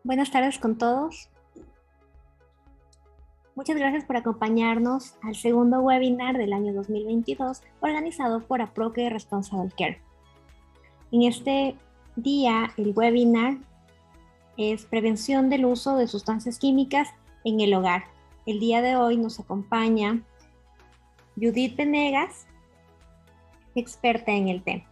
Buenas tardes con todos. Muchas gracias por acompañarnos al segundo webinar del año 2022 organizado por Aproque Responsible Care. En este día, el webinar es Prevención del uso de sustancias químicas en el hogar. El día de hoy nos acompaña Judith Venegas, experta en el tema.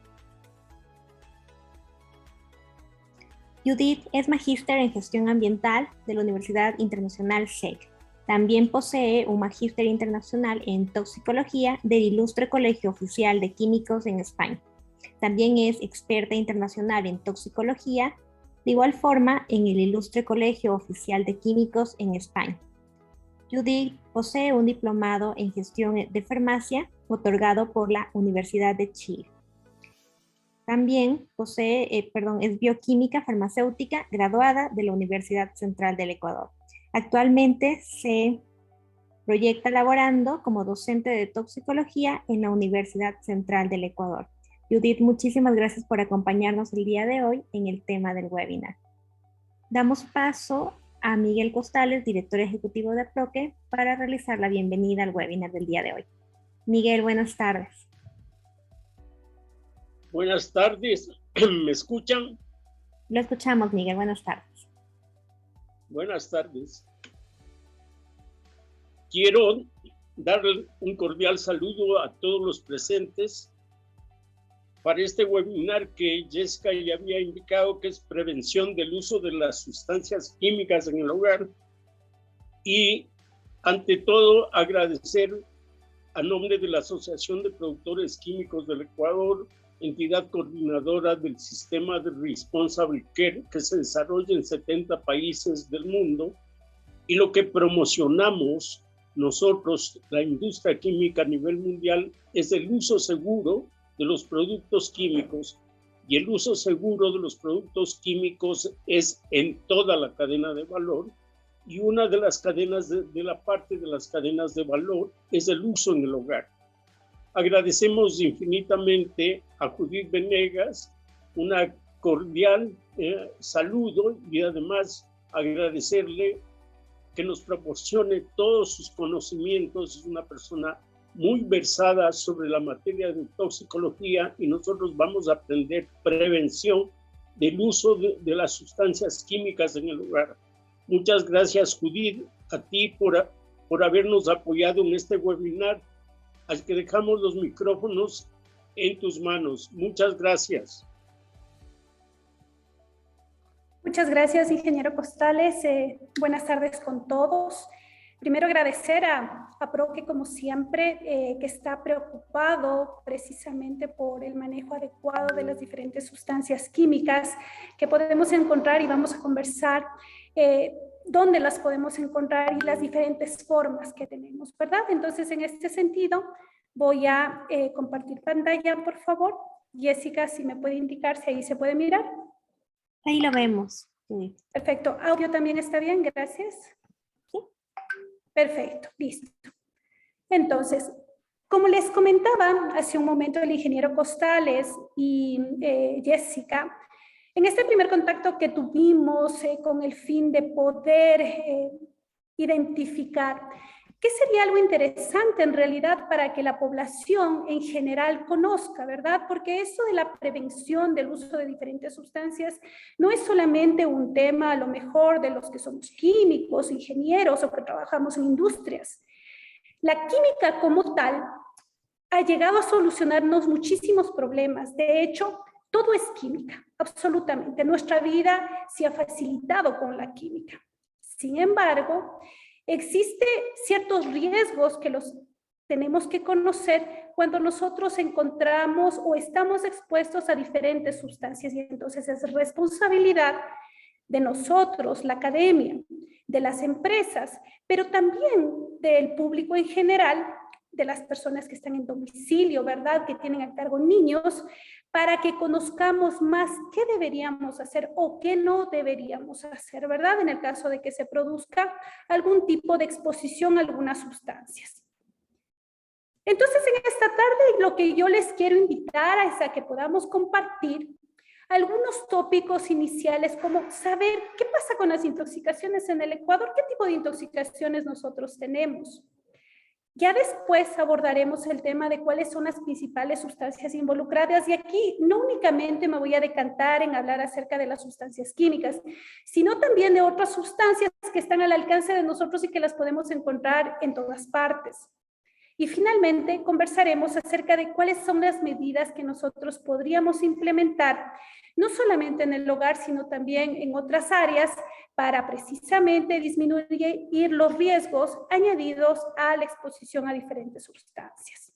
Judith es magíster en gestión ambiental de la Universidad Internacional SEC. También posee un magíster internacional en toxicología del Ilustre Colegio Oficial de Químicos en España. También es experta internacional en toxicología, de igual forma en el Ilustre Colegio Oficial de Químicos en España. Judith posee un diplomado en gestión de farmacia otorgado por la Universidad de Chile. También es bioquímica farmacéutica graduada de la Universidad Central del Ecuador. Actualmente se proyecta laborando como docente de toxicología en la Universidad Central del Ecuador. Judith, muchísimas gracias por acompañarnos el día de hoy en el tema del webinar. Damos paso a Miguel Costales, director ejecutivo de Aproque, para realizar la bienvenida al webinar del día de hoy. Miguel, buenas tardes. Buenas tardes, ¿me escuchan? Lo escuchamos, Miguel, buenas tardes. Buenas tardes. Quiero darle un cordial saludo a todos los presentes para este webinar que Jessica ya había indicado que es prevención del uso de las sustancias químicas en el hogar. Y ante todo agradecer a nombre de la Asociación de Productores Químicos del Ecuador, entidad coordinadora del sistema de Responsible Care que se desarrolla en 70 países del mundo, y lo que promocionamos nosotros, la industria química a nivel mundial, es el uso seguro de los productos químicos, y el uso seguro de los productos químicos es en toda la cadena de valor, y una de las cadenas de la parte de las cadenas de valor es el uso en el hogar. Agradecemos infinitamente a Judith Venegas, una cordial saludo, y además agradecerle que nos proporcione todos sus conocimientos. Es una persona muy versada sobre la materia de toxicología y nosotros vamos a aprender prevención del uso de las sustancias químicas en el hogar. Muchas gracias, Judith, a ti por habernos apoyado en este webinar. Al que dejamos los micrófonos en tus manos. Muchas gracias. Muchas gracias, ingeniero Costales. Buenas tardes con todos. Primero agradecer a Aproque, como siempre, que está preocupado precisamente por el manejo adecuado de las diferentes sustancias químicas que podemos encontrar, y vamos a conversar dónde las podemos encontrar y las diferentes formas que tenemos, ¿verdad? Entonces, en este sentido, voy a compartir pantalla, por favor. Jessica, si me puede indicar si ahí se puede mirar. Ahí lo vemos. Sí. Perfecto. ¿Audio también está bien? Gracias. Sí. Perfecto, listo. Entonces, como les comentaba hace un momento el ingeniero Costales y Jessica, en este primer contacto que tuvimos con el fin de poder identificar qué sería algo interesante en realidad para que la población en general conozca, ¿verdad? Porque eso de la prevención del uso de diferentes sustancias no es solamente un tema a lo mejor de los que somos químicos, ingenieros o que trabajamos en industrias. La química como tal ha llegado a solucionarnos muchísimos problemas. De hecho, todo es química, absolutamente. Nuestra vida se ha facilitado con la química. Sin embargo, existen ciertos riesgos que los tenemos que conocer cuando nosotros encontramos o estamos expuestos a diferentes sustancias, y entonces es responsabilidad de nosotros, la academia, de las empresas, pero también del público en general, de las personas que están en domicilio, ¿verdad? Que tienen a cargo niños, para que conozcamos más qué deberíamos hacer o qué no deberíamos hacer, ¿verdad? En el caso de que se produzca algún tipo de exposición a algunas sustancias. Entonces, en esta tarde lo que yo les quiero invitar es a que podamos compartir algunos tópicos iniciales como saber qué pasa con las intoxicaciones en el Ecuador, qué tipo de intoxicaciones nosotros tenemos. Ya después abordaremos el tema de cuáles son las principales sustancias involucradas y aquí no únicamente me voy a decantar en hablar acerca de las sustancias químicas, sino también de otras sustancias que están al alcance de nosotros y que las podemos encontrar en todas partes. Y finalmente conversaremos acerca de cuáles son las medidas que nosotros podríamos implementar, no solamente en el hogar, sino también en otras áreas, para precisamente disminuir los riesgos añadidos a la exposición a diferentes sustancias.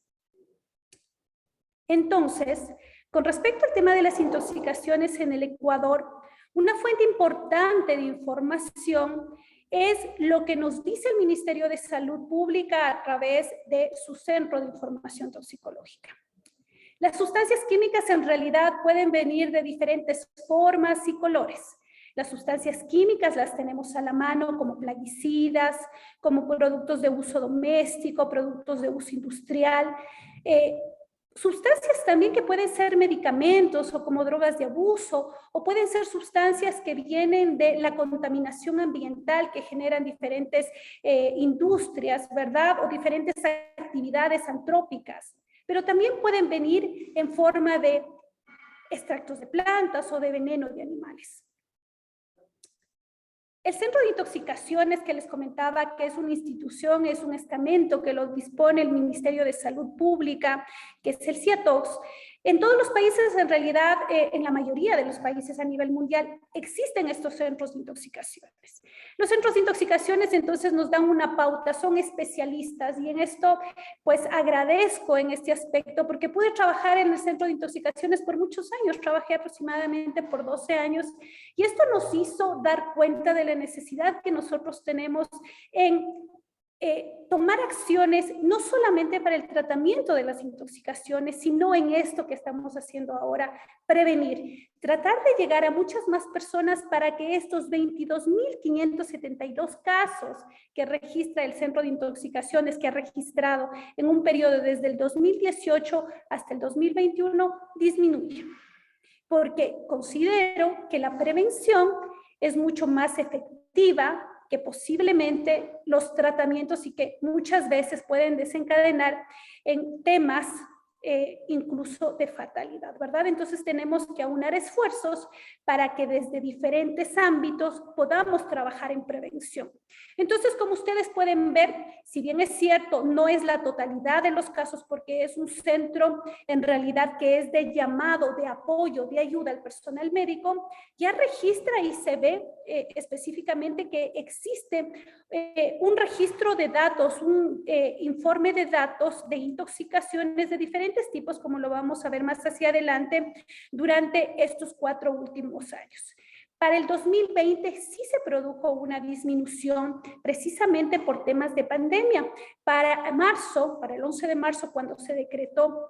Entonces, con respecto al tema de las intoxicaciones en el Ecuador, una fuente importante de información es lo que nos dice el Ministerio de Salud Pública a través de su Centro de Información Toxicológica. Las sustancias químicas en realidad pueden venir de diferentes formas y colores. Las sustancias químicas las tenemos a la mano como plaguicidas, como productos de uso doméstico, productos de uso industrial, sustancias también que pueden ser medicamentos o como drogas de abuso, o pueden ser sustancias que vienen de la contaminación ambiental que generan diferentes industrias, ¿verdad? O diferentes actividades antrópicas. Pero también pueden venir en forma de extractos de plantas o de veneno de animales. El Centro de Intoxicaciones que les comentaba, que es una institución, es un estamento que lo dispone el Ministerio de Salud Pública, que es el CIATOX. En todos los países, en realidad, en la mayoría de los países a nivel mundial, existen estos centros de intoxicaciones. Los centros de intoxicaciones entonces nos dan una pauta, son especialistas y en esto pues agradezco en este aspecto porque pude trabajar en el centro de intoxicaciones por muchos años, trabajé aproximadamente por 12 años y esto nos hizo dar cuenta de la necesidad que nosotros tenemos en tomar acciones no solamente para el tratamiento de las intoxicaciones, sino en esto que estamos haciendo ahora, prevenir, tratar de llegar a muchas más personas para que estos 22.572 casos que registra el Centro de Intoxicaciones, que ha registrado en un periodo desde el 2018 hasta el 2021, disminuyan. Porque considero que la prevención es mucho más efectiva que posiblemente los tratamientos y que muchas veces pueden desencadenar en temas incluso de fatalidad, ¿verdad? Entonces tenemos que aunar esfuerzos para que desde diferentes ámbitos podamos trabajar en prevención. Entonces, como ustedes pueden ver, si bien es cierto, no es la totalidad de los casos porque es un centro en realidad que es de llamado, de apoyo, de ayuda al personal médico, ya registra y se ve específicamente que existe un registro de datos, un informe de datos de intoxicaciones de diferentes tipos, como lo vamos a ver más hacia adelante, durante estos 4 últimos años. Para el 2020 sí se produjo una disminución precisamente por temas de pandemia. Para marzo, para el 11 de marzo, cuando se decretó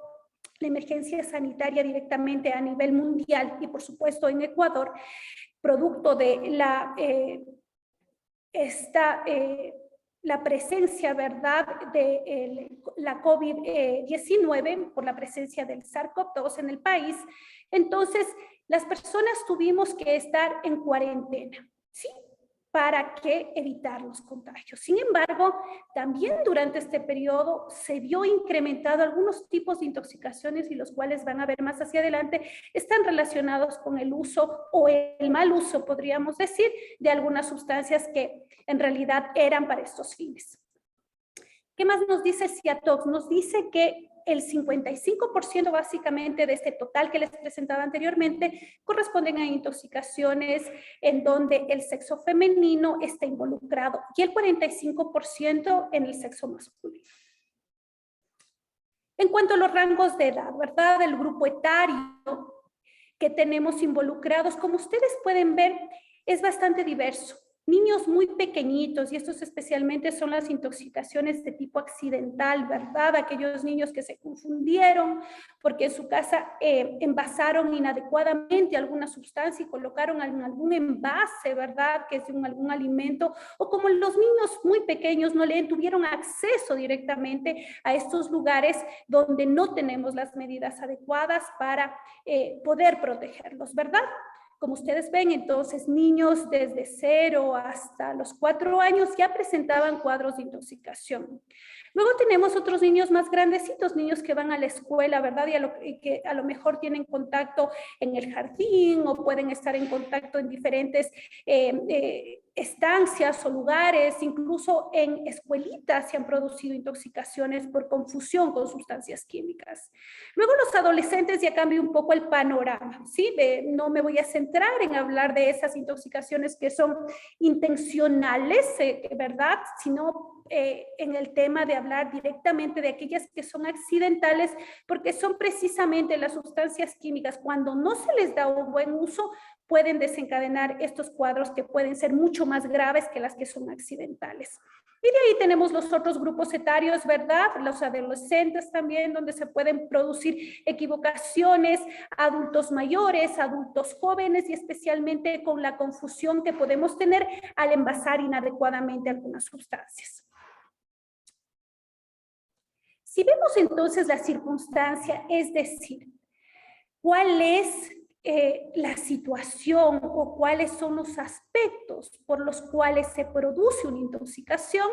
la emergencia sanitaria directamente a nivel mundial y por supuesto en Ecuador, producto de la presencia, ¿verdad?, de la COVID-19 por la presencia del SARS-CoV-2 en el país, entonces las personas tuvimos que estar en cuarentena, ¿sí?, para que evitar los contagios. Sin embargo, también durante este periodo se vio incrementado algunos tipos de intoxicaciones y los cuales van a ver más hacia adelante, están relacionados con el uso o el mal uso, podríamos decir, de algunas sustancias que en realidad eran para estos fines. ¿Qué más nos dice el CIATOX? Nos dice que el 55% básicamente de este total que les presentaba anteriormente corresponden a intoxicaciones en donde el sexo femenino está involucrado y el 45% en el sexo masculino. En cuanto a los rangos de edad, ¿verdad? El grupo etario que tenemos involucrados, como ustedes pueden ver, es bastante diverso. Niños muy pequeñitos, y estos especialmente son las intoxicaciones de tipo accidental, ¿verdad? Aquellos niños que se confundieron porque en su casa envasaron inadecuadamente alguna sustancia y colocaron en algún envase, ¿verdad? Que es de algún alimento, o como los niños muy pequeños no tuvieron acceso directamente a estos lugares donde no tenemos las medidas adecuadas para poder protegerlos, ¿verdad? Como ustedes ven, entonces, niños desde 0 hasta los 4 años ya presentaban cuadros de intoxicación. Luego tenemos otros niños más grandecitos, niños que van a la escuela, ¿verdad? Y que a lo mejor tienen contacto en el jardín o pueden estar en contacto en diferentes estancias o lugares, incluso en escuelitas se han producido intoxicaciones por confusión con sustancias químicas. Luego los adolescentes ya cambia un poco el panorama, ¿sí? No me voy a centrar en hablar de esas intoxicaciones que son intencionales, ¿verdad? Sino en el tema de hablar directamente de aquellas que son accidentales, porque son precisamente las sustancias químicas, cuando no se les da un buen uso, pueden desencadenar estos cuadros que pueden ser mucho más graves que las que son accidentales. Y de ahí tenemos los otros grupos etarios, ¿verdad? Los adolescentes también, donde se pueden producir equivocaciones, adultos mayores, adultos jóvenes, y especialmente con la confusión que podemos tener al envasar inadecuadamente algunas sustancias. Si vemos entonces la circunstancia, es decir, cuál es la situación o cuáles son los aspectos por los cuales se produce una intoxicación,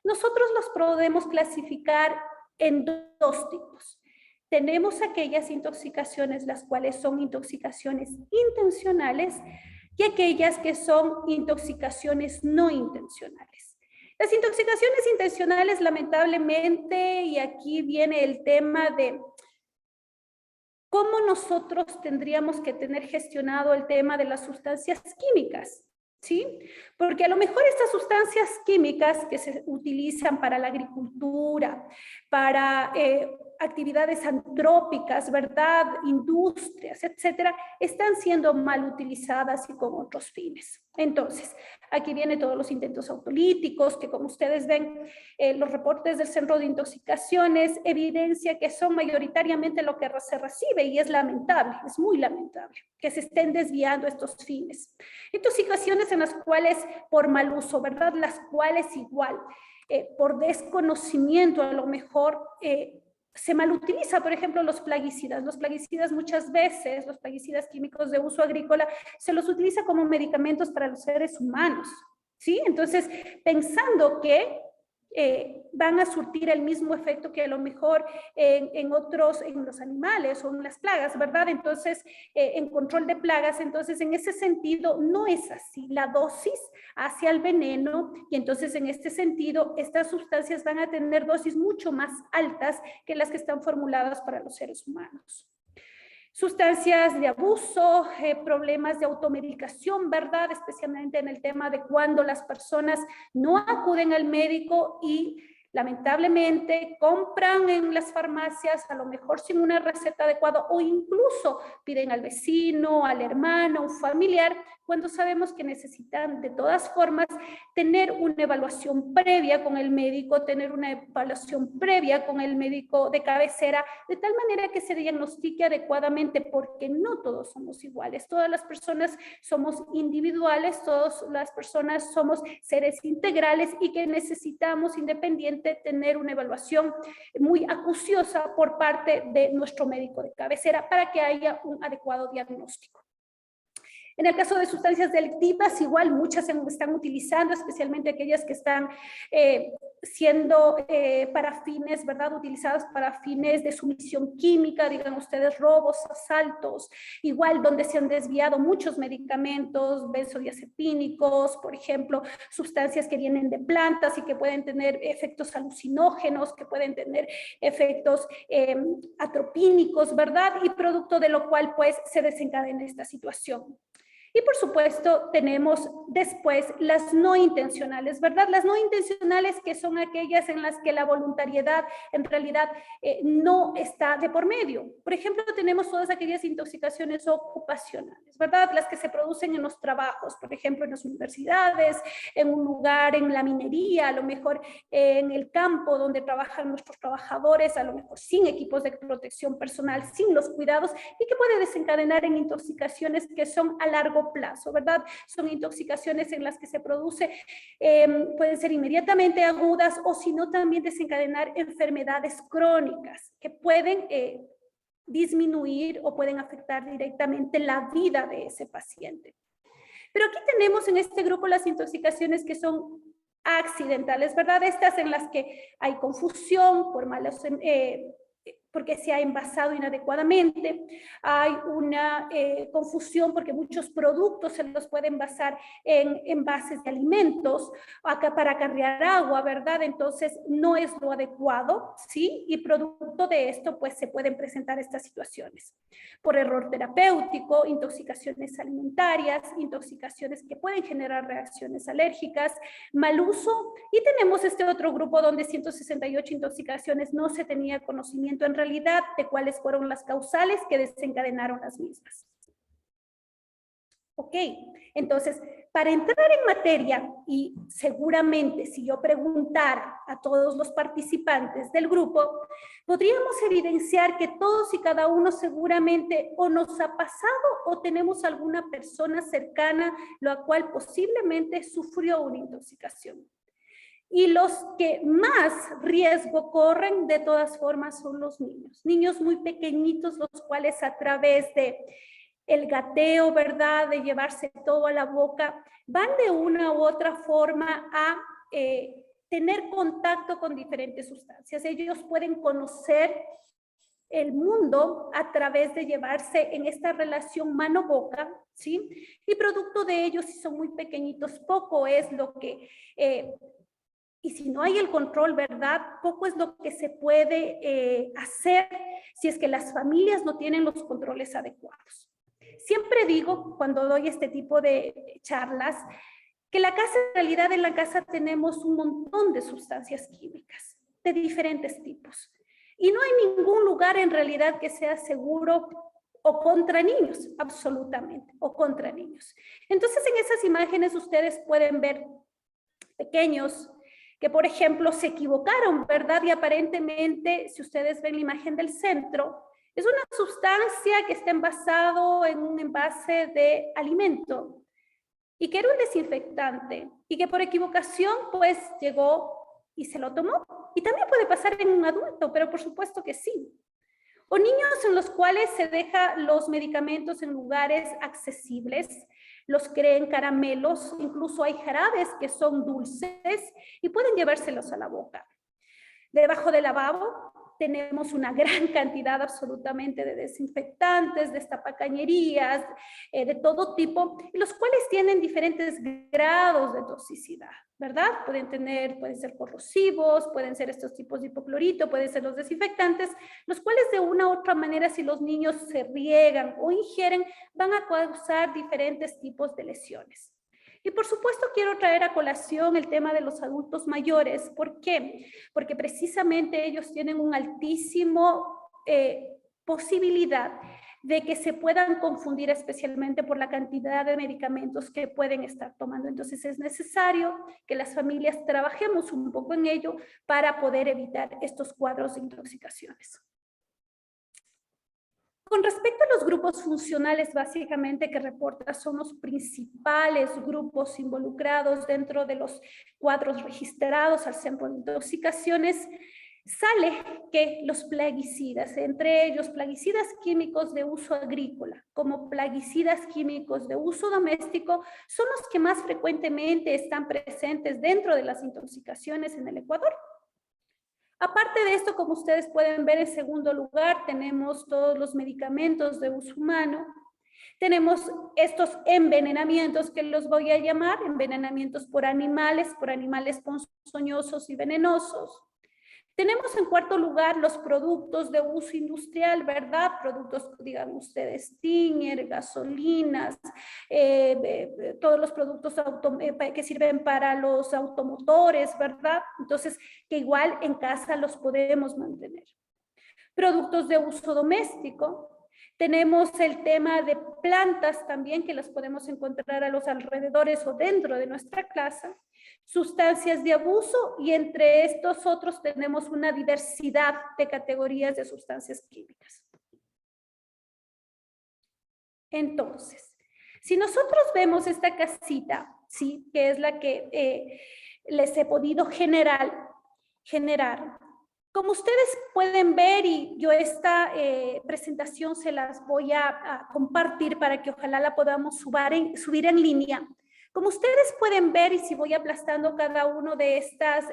nosotros los podemos clasificar en dos tipos. Tenemos aquellas intoxicaciones las cuales son intoxicaciones intencionales y aquellas que son intoxicaciones no intencionales. Las intoxicaciones intencionales, lamentablemente, y aquí viene el tema de ¿cómo nosotros tendríamos que tener gestionado el tema de las sustancias químicas? ¿Sí? Porque a lo mejor estas sustancias químicas que se utilizan para la agricultura, para actividades antrópicas, ¿verdad? Industrias, etcétera, están siendo mal utilizadas y con otros fines. Entonces, aquí vienen todos los intentos autolíticos, que como ustedes ven, los reportes del Centro de Intoxicaciones evidencia que son mayoritariamente lo que se recibe, y es lamentable, es muy lamentable que se estén desviando estos fines. Intoxicaciones en las cuales por mal uso, ¿verdad? Las cuales igual, por desconocimiento a lo mejor, se malutiliza, por ejemplo, los plaguicidas. Los plaguicidas muchas veces, los plaguicidas químicos de uso agrícola, se los utiliza como medicamentos para los seres humanos, ¿sí? Entonces, pensando que van a surtir el mismo efecto que a lo mejor en los animales o en las plagas, ¿verdad? Entonces, en control de plagas, entonces en ese sentido no es así. La dosis hacia el veneno, y entonces en este sentido estas sustancias van a tener dosis mucho más altas que las que están formuladas para los seres humanos. Sustancias de abuso, problemas de automedicación, ¿verdad? Especialmente en el tema de cuando las personas no acuden al médico y lamentablemente compran en las farmacias, a lo mejor sin una receta adecuada, o incluso piden al vecino, al hermano, un familiar, cuando sabemos que necesitan de todas formas tener una evaluación previa con el médico, tener una evaluación previa con el médico de cabecera, de tal manera que se diagnostique adecuadamente, porque no todos somos iguales. Todas las personas somos individuales, todas las personas somos seres integrales y que necesitamos, independiente, tener una evaluación muy acuciosa por parte de nuestro médico de cabecera para que haya un adecuado diagnóstico. En el caso de sustancias delictivas, igual muchas se están utilizando, especialmente aquellas que están siendo para fines, ¿verdad? Utilizadas para fines de sumisión química, digan ustedes, robos, asaltos, igual donde se han desviado muchos medicamentos, benzodiazepínicos, por ejemplo, sustancias que vienen de plantas y que pueden tener efectos alucinógenos, que pueden tener efectos atropínicos, ¿verdad? Y producto de lo cual, pues, se desencadena esta situación. Y por supuesto tenemos después las no intencionales, ¿verdad? Las no intencionales, que son aquellas en las que la voluntariedad en realidad no está de por medio. Por ejemplo, tenemos todas aquellas intoxicaciones ocupacionales, ¿verdad? Las que se producen en los trabajos, por ejemplo, en las universidades, en un lugar, en la minería, a lo mejor en el campo donde trabajan nuestros trabajadores, a lo mejor sin equipos de protección personal, sin los cuidados, y que puede desencadenar en intoxicaciones que son a largo plazo, ¿verdad? Son intoxicaciones en las que se produce, pueden ser inmediatamente agudas, o si no también desencadenar enfermedades crónicas que pueden disminuir o pueden afectar directamente la vida de ese paciente. Pero aquí tenemos en este grupo las intoxicaciones que son accidentales, ¿verdad? Estas en las que hay confusión por malos porque se ha envasado inadecuadamente, hay una confusión porque muchos productos se los pueden envasar en envases de alimentos acá para acarrear agua, ¿verdad? Entonces no es lo adecuado, ¿sí? Y producto de esto pues se pueden presentar estas situaciones. Por error terapéutico, intoxicaciones alimentarias, intoxicaciones que pueden generar reacciones alérgicas, mal uso, y tenemos este otro grupo donde 168 intoxicaciones no se tenía conocimiento en realidad de cuáles fueron las causales que desencadenaron las mismas. Ok, entonces, para entrar en materia, y seguramente si yo preguntara a todos los participantes del grupo, podríamos evidenciar que todos y cada uno seguramente o nos ha pasado o tenemos alguna persona cercana la cual posiblemente sufrió una intoxicación. Y los que más riesgo corren de todas formas son los niños. Niños muy pequeñitos, los cuales a través de el gateo, ¿verdad? De llevarse todo a la boca, van de una u otra forma a tener contacto con diferentes sustancias. Ellos pueden conocer el mundo a través de llevarse en esta relación mano-boca, ¿sí? Y producto de ellos, si son muy pequeñitos, poco es lo que... y si no hay el control, ¿verdad? Poco es lo que se puede hacer si es que las familias no tienen los controles adecuados. Siempre digo, cuando doy este tipo de charlas, que la casa, en realidad en la casa tenemos un montón de sustancias químicas de diferentes tipos. Y no hay ningún lugar en realidad que sea seguro o contra niños, absolutamente, o contra niños. Entonces, en esas imágenes ustedes pueden ver pequeños que, por ejemplo, se equivocaron, ¿verdad? Y aparentemente, si ustedes ven la imagen del centro, es una sustancia que está envasado en un envase de alimento y que era un desinfectante y que por equivocación, pues, llegó y se lo tomó. Y también puede pasar en un adulto, pero por supuesto que sí. O niños en los cuales se dejan los medicamentos en lugares accesibles, los creen caramelos, incluso hay jarabes que son dulces y pueden llevárselos a la boca. Debajo del lavabo tenemos una gran cantidad absolutamente de desinfectantes, destapacañerías, de todo tipo, los cuales tienen diferentes grados de toxicidad, ¿verdad? Pueden ser corrosivos, pueden ser estos tipos de hipoclorito, pueden ser los desinfectantes, los cuales de una u otra manera, si los niños se riegan o ingieren, van a causar diferentes tipos de lesiones. Y por supuesto quiero traer a colación el tema de los adultos mayores. ¿Por qué? Porque precisamente ellos tienen un altísimo posibilidad de que se puedan confundir, especialmente por la cantidad de medicamentos que pueden estar tomando. Entonces es necesario que las familias trabajemos un poco en ello para poder evitar estos cuadros de intoxicaciones. Con respecto a los grupos funcionales, básicamente que reporta son los principales grupos involucrados dentro de los cuadros registrados al centro de intoxicaciones, sale que los plaguicidas, entre ellos plaguicidas químicos de uso agrícola, como plaguicidas químicos de uso doméstico, son los que más frecuentemente están presentes dentro de las intoxicaciones en el Ecuador. Aparte de esto, como ustedes pueden ver, en segundo lugar, tenemos todos los medicamentos de uso humano. Tenemos estos envenenamientos que los voy a llamar envenenamientos por animales ponzoñosos y venenosos. Tenemos en cuarto lugar los productos de uso industrial, ¿verdad? Productos, digan ustedes, Stinger, gasolinas, todos los productos que sirven para los automotores, ¿verdad? Entonces, que igual en casa los podemos mantener. Productos de uso doméstico. Tenemos el tema de plantas también, que las podemos encontrar a los alrededores o dentro de nuestra casa. Sustancias de abuso, y entre estos otros tenemos una diversidad de categorías de sustancias químicas. Entonces, si nosotros vemos esta casita, ¿sí?, que es la que les he podido generar, como ustedes pueden ver, y yo esta presentación se las voy a compartir para que ojalá la podamos subir en línea. Como ustedes pueden ver, y si voy aplastando cada uno de estas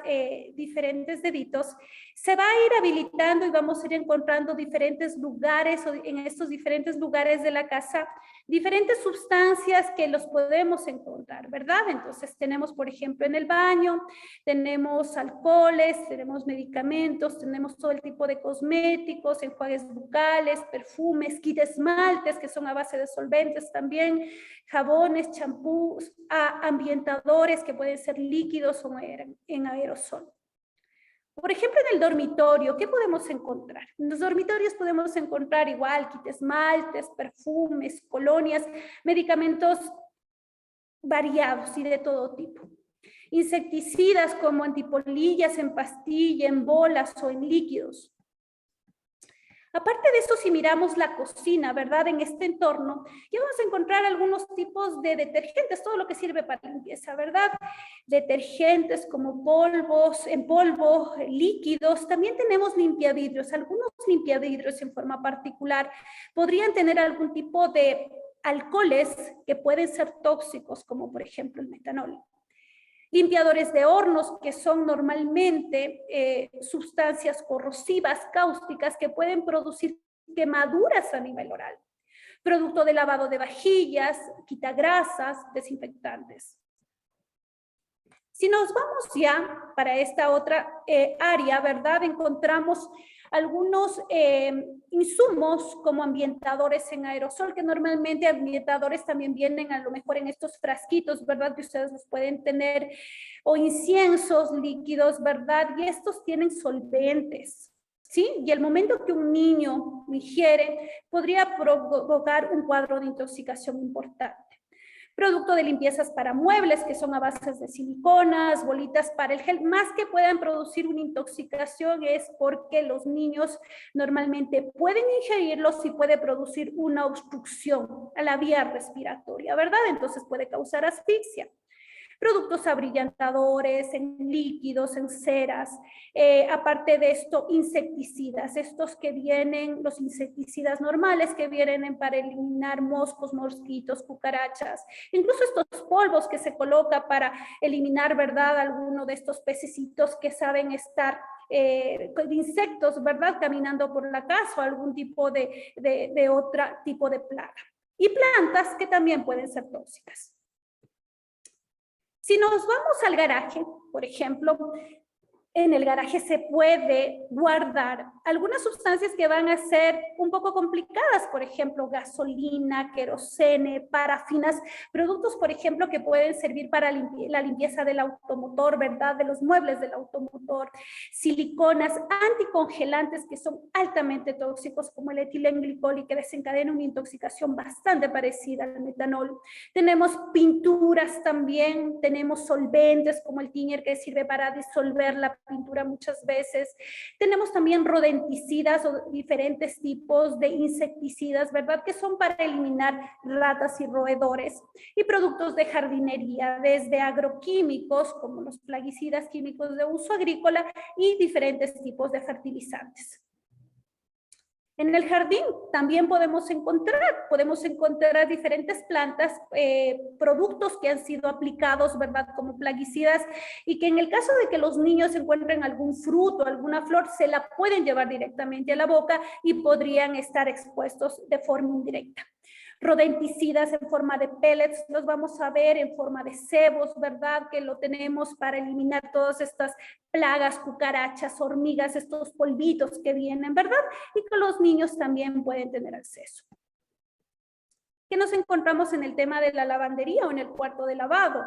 diferentes deditos, se va a ir habilitando y vamos a ir encontrando diferentes lugares, o en estos diferentes lugares de la casa, diferentes sustancias que los podemos encontrar, ¿verdad? Entonces tenemos, por ejemplo, en el baño, tenemos alcoholes, tenemos medicamentos, tenemos todo el tipo de cosméticos, enjuagues bucales, perfumes, kit esmaltes, que son a base de solventes también, jabones, champús, ambientadores que pueden ser líquidos o en aerosol. Por ejemplo, en el dormitorio, ¿qué podemos encontrar? En los dormitorios podemos encontrar igual kit esmaltes, perfumes, colonias, medicamentos variados y de todo tipo. Insecticidas como antipolillas en pastilla, en bolas o en líquidos. Aparte de eso, si miramos la cocina, ¿verdad? En este entorno, ya vamos a encontrar algunos tipos de detergentes, todo lo que sirve para limpieza, ¿verdad? Detergentes como polvos, en polvo, líquidos. También tenemos limpiavidrios. Algunos limpiavidrios en forma particular podrían tener algún tipo de alcoholes que pueden ser tóxicos, como por ejemplo el metanol. Limpiadores de hornos, que son normalmente sustancias corrosivas, cáusticas, que pueden producir quemaduras a nivel oral. Producto de lavado de vajillas, quitagrasas, desinfectantes. Si nos vamos ya para esta otra área, ¿verdad? Encontramos algunos insumos como ambientadores en aerosol, que normalmente ambientadores también vienen a lo mejor en estos frasquitos, ¿verdad? Que ustedes los pueden tener, o inciensos líquidos, ¿verdad? Y estos tienen solventes, ¿sí? Y el momento que un niño ingiere podría provocar un cuadro de intoxicación importante. Producto de limpiezas para muebles, que son a bases de siliconas, bolitas para el gel, más que puedan producir una intoxicación es porque los niños normalmente pueden ingerirlos y puede producir una obstrucción a la vía respiratoria, ¿verdad? Entonces puede causar asfixia. Productos abrillantadores, en líquidos, en ceras, aparte de esto, insecticidas, estos que vienen, los insecticidas normales que vienen para eliminar moscos, mosquitos, cucarachas, incluso estos polvos que se coloca para eliminar, ¿verdad?, alguno de estos pececitos que saben estar insectos, ¿verdad?, caminando por la casa, o algún tipo de otro tipo de plaga. Y plantas que también pueden ser tóxicas. Si nos vamos al garaje, por ejemplo, en el garaje se puede guardar algunas sustancias que van a ser un poco complicadas, por ejemplo, gasolina, querosene, parafinas, productos, por ejemplo, que pueden servir para la limpieza del automotor, ¿verdad?, de los muebles del automotor, siliconas, anticongelantes que son altamente tóxicos, como el etilenglicol, y que desencadena una intoxicación bastante parecida al metanol. Tenemos pinturas también, tenemos solventes como el Tiñer, que sirve para disolver la pintura muchas veces. Tenemos también rodenticidas o diferentes tipos de insecticidas, ¿verdad?, que son para eliminar ratas y roedores. Y productos de jardinería, desde agroquímicos, como los plaguicidas químicos de uso agrícola, y diferentes tipos de fertilizantes. En el jardín también podemos encontrar diferentes plantas, productos que han sido aplicados, ¿verdad?, como plaguicidas, y que en el caso de que los niños encuentren algún fruto, alguna flor, se la pueden llevar directamente a la boca y podrían estar expuestos de forma indirecta. rodenticidas en forma de pellets, los vamos a ver en forma de cebos, ¿verdad? Que lo tenemos para eliminar todas estas plagas, cucarachas, hormigas, estos polvitos que vienen, ¿verdad? Y que los niños también pueden tener acceso. ¿Qué nos encontramos en el tema de la lavandería o en el cuarto de lavado?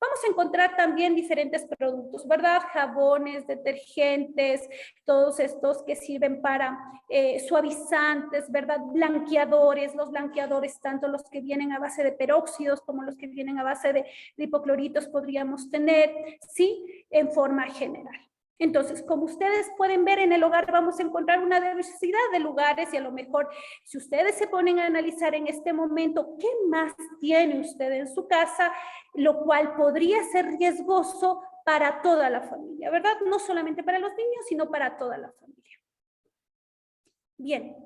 Vamos a encontrar también diferentes productos, ¿verdad? Jabones, detergentes, todos estos que sirven para suavizantes, ¿verdad? Blanqueadores, los blanqueadores, tanto los que vienen a base de peróxidos como los que vienen a base de hipocloritos podríamos tener, ¿sí? En forma general. Entonces, como ustedes pueden ver, en el hogar vamos a encontrar una diversidad de lugares y a lo mejor si ustedes se ponen a analizar en este momento qué más tiene usted en su casa, lo cual podría ser riesgoso para toda la familia, ¿verdad? No solamente para los niños, sino para toda la familia. Bien.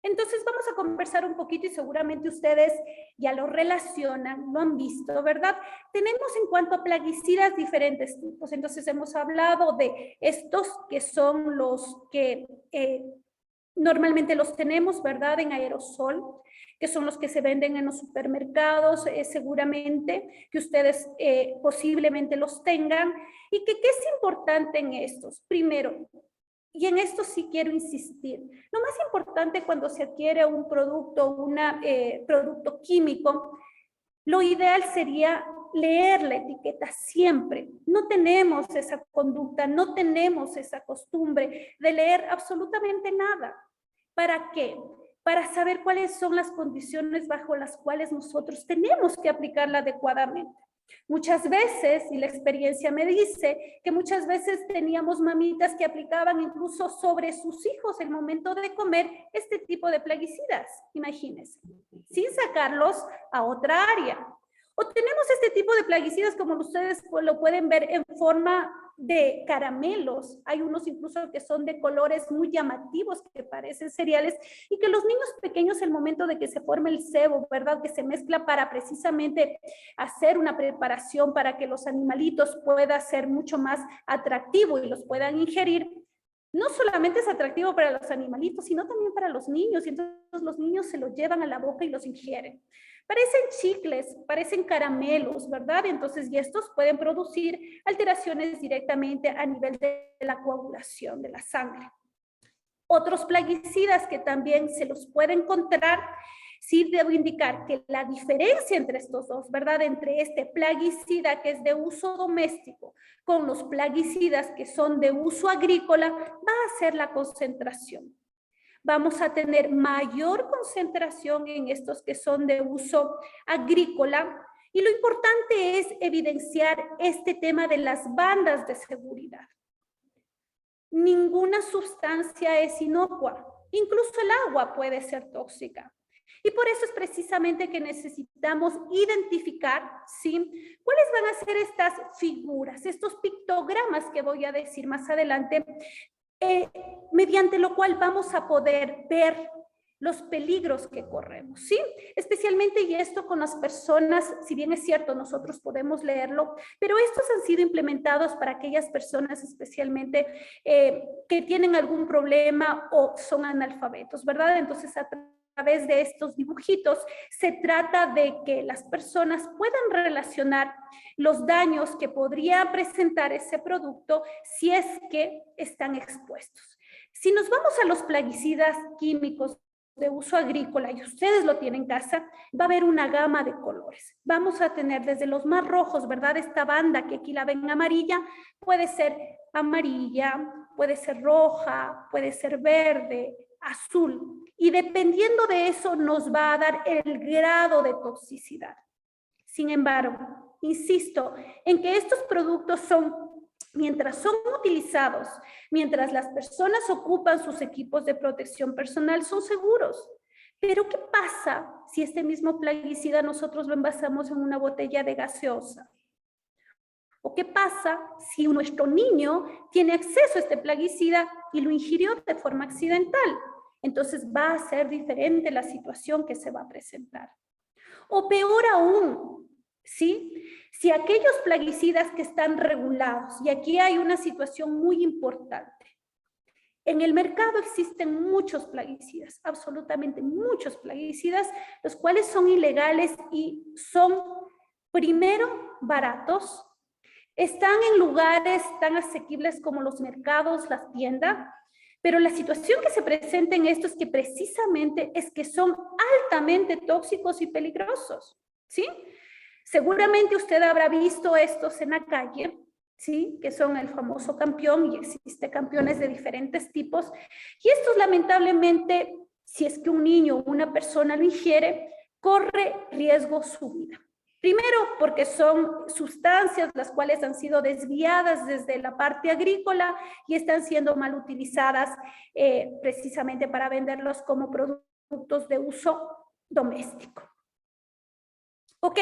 Entonces vamos a conversar un poquito y seguramente ustedes ya lo relacionan, lo han visto, ¿verdad? Tenemos en cuanto a plaguicidas diferentes tipos. Entonces hemos hablado de estos que son los que normalmente los tenemos, ¿verdad? En aerosol, que son los que se venden en los supermercados, seguramente que ustedes posiblemente los tengan. ¿Y qué es importante en estos? Primero, y en esto sí quiero insistir. Lo más importante cuando se adquiere un producto, un producto químico, lo ideal sería leer la etiqueta siempre. No tenemos esa conducta, no tenemos esa costumbre de leer absolutamente nada. ¿Para qué? Para saber cuáles son las condiciones bajo las cuales nosotros tenemos que aplicarla adecuadamente. Muchas veces, y la experiencia me dice, que muchas veces teníamos mamitas que aplicaban incluso sobre sus hijos el momento de comer este tipo de plaguicidas, imagínense, sin sacarlos a otra área. O tenemos este tipo de plaguicidas como ustedes lo pueden ver en forma de caramelos. Hay unos incluso que son de colores muy llamativos que parecen cereales y que los niños pequeños, el momento de que se forme el cebo, ¿verdad? Que se mezcla para precisamente hacer una preparación para que los animalitos puedan ser mucho más atractivos y los puedan ingerir. No solamente es atractivo para los animalitos, sino también para los niños. Y entonces los niños se los llevan a la boca y los ingieren. Parecen chicles, parecen caramelos, ¿verdad? Entonces, y estos pueden producir alteraciones directamente a nivel de la coagulación de la sangre. Otros plaguicidas que también se los puede encontrar, sí debo indicar que la diferencia entre estos dos, ¿verdad? Entre este plaguicida que es de uso doméstico con los plaguicidas que son de uso agrícola, va a ser la concentración. Vamos a tener mayor concentración en estos que son de uso agrícola y lo importante es evidenciar este tema de las bandas de seguridad. Ninguna sustancia es inocua, incluso el agua puede ser tóxica. Y por eso es precisamente que necesitamos identificar, ¿sí?, cuáles van a ser estas figuras, estos pictogramas que voy a decir más adelante, mediante lo cual vamos a poder ver los peligros que corremos, ¿sí? Especialmente, y esto con las personas, si bien es cierto, nosotros podemos leerlo, pero estos han sido implementados para aquellas personas especialmente que tienen algún problema o son analfabetos, ¿verdad? Entonces, a través de estos dibujitos se trata de que las personas puedan relacionar los daños que podría presentar ese producto si es que están expuestos. Si nos vamos a los plaguicidas químicos de uso agrícola y ustedes lo tienen en casa, va a haber una gama de colores. Vamos a tener desde los más rojos, ¿verdad? Esta banda que aquí la ven amarilla, puede ser amarilla, puede ser roja, puede ser verde, azul. Y dependiendo de eso nos va a dar el grado de toxicidad. Sin embargo, insisto en que estos productos mientras son utilizados, mientras las personas ocupan sus equipos de protección personal, son seguros. Pero ¿qué pasa si este mismo plaguicida nosotros lo envasamos en una botella de gaseosa? ¿O qué pasa si nuestro niño tiene acceso a este plaguicida y lo ingirió de forma accidental? Entonces va a ser diferente la situación que se va a presentar. O peor aún, ¿sí? Si aquellos plaguicidas que están regulados, y aquí hay una situación muy importante, En el mercado existen muchos plaguicidas, absolutamente muchos plaguicidas, los cuales son ilegales y son, primero, baratos, están en lugares tan asequibles como los mercados, las tiendas, pero la situación que se presenta en esto es que precisamente es que son altamente tóxicos y peligrosos, ¿sí? Seguramente usted habrá visto estos en la calle, ¿sí? Que son el famoso campeón, y existen campeones de diferentes tipos, y estos lamentablemente, si es que un niño o una persona lo ingiere, corre riesgo su vida. Primero, porque son sustancias las cuales han sido desviadas desde la parte agrícola y están siendo mal utilizadas precisamente para venderlos como productos de uso doméstico. Ok,